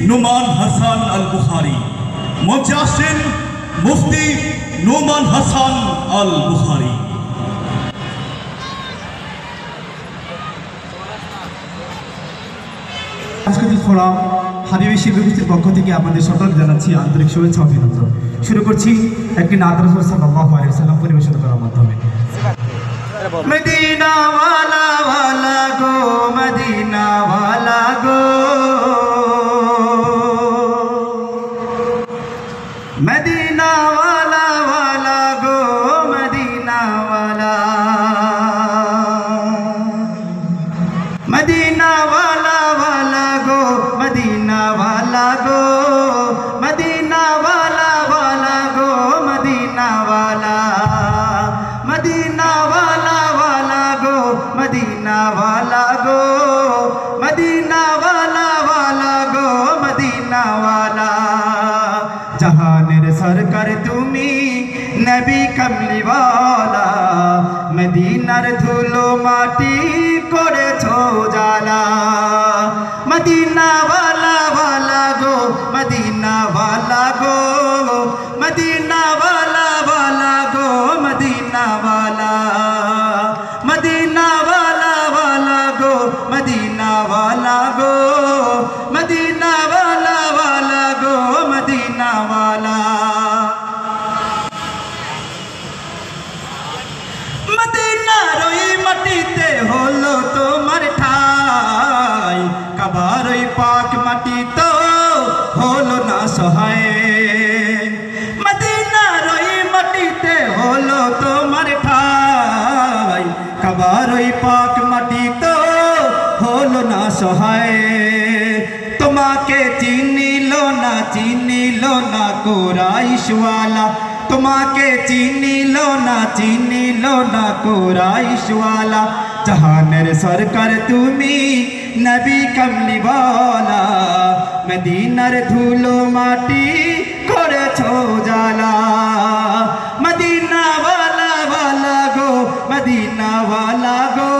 নোমান হাসান আল বুখারী। মঞ্চে আসছেন মুফতি নোমান হাসান আল বুখারী। সাংস্কৃতিক ফোরাম হাবিবি শিল্পগোষ্ঠীর পক্ষ থেকে আমাদের সকলকে জানাচ্ছি আন্তরিক শুভেচ্ছা অভিনন্দন। শুরু করছি একটি নাত রাসূল সাল্লাল্লাহু আলাইহি ওয়াসাল্লাম পরিবেশন করার মাধ্যমে। মদিনা ওয়ালা ওয়ালা গো, মদিনা ওয়ালা গো, মদিনা ওয়ালা ওয়ালা গো, মদিনা ওয়ালা, মদিনা ওয়ালা ওয়ালা গো, মদিনা ওয়ালা গো, মদিনা ওয়ালা ওয়ালা গো, মদিনা ওয়ালা, মদিনা ওয়ালা ওয়ালা গো, মদিনা ওয়ালা গো, মদিনা ওয়ালা ওয়ালা গো, মদিনা ওয়ালা। জাহানের সরকার তুমি নবী কমলিওয়ালা, মদিনার ধুলো মাটি করেছো জালা। মদিনা ওয়ালা ওয়ালা গো, মদিনা ওয়ালা গো, মদিনা ওয়ালা ওয়ালা গো, মদিনা ওয়ালা, মদিনা ওয়ালা ওয়ালা গো, মদিনা ওয়ালা গো, মদিনা ওয়ালা ওয়ালা গো, মদিনা ওয়ালা। মদিনার ওই মাটিতে হলো তোমার ঠাই, কাবার ওই পাক মাটি তো হলো না সহায়। মদিনার ওই মাটিতে হলো তোমার ঠাই, কাবার ওই পাক মাটি তো হলো না সহায়। তোমাকে চিনিল না কুরাইশওয়ালা, তোমাকে চিনিল না কুরাইশওয়ালা। জাহানের সরকার তুমি নবী কমলিওয়ালা, মদিনার ধুলো মাটি করেছো জালা। মদিনা ওয়ালা ওয়ালা গো, মদিনা ওয়ালা গো,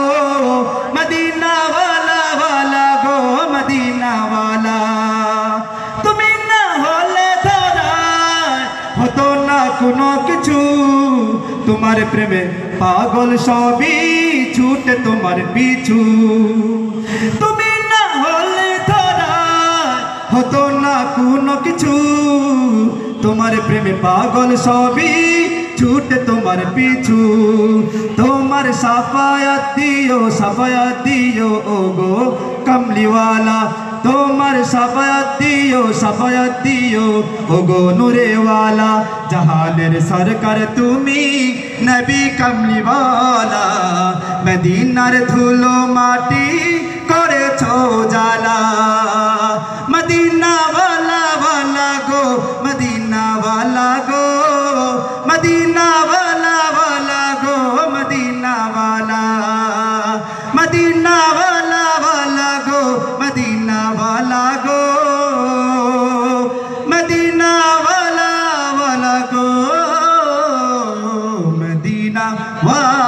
মদিনা ওয়ালা ওয়ালা গো, মদিনা ওয়ালা। তুমি না হলে ধরা হতো না কোনো কিছু, তোমার প্রেমে পাগল সবই ছুটে তোমার পিছু। তুমি না হলে ধরা হতো না কোনো কিছু, তোমার প্রেমে পাগল সবই ছুটে তোমার পিছু। তোমার সাফায়াত দিও ও গো কমলিওয়ালা, তোমার সাফায়াত দিও ও গো নূরেওয়ালা। জাহানের সরকার তুমি নবী কমলিওয়ালা, মদিনার ধুলো মাটি করেছো জালা। মদিনা ওয়ালা ওয়ালা গো, মদিনা ওয়ালা গো, মদিনা ওয়ালা ওয়ালা গো, মদিনা ওয়ালা, মদিনা ওয়ালা ওয়ালা গো, মদিনা ওয়ালা গো, মদিনা ওয়ালা ওয়ালা গো, মদিনা ওয়ালা।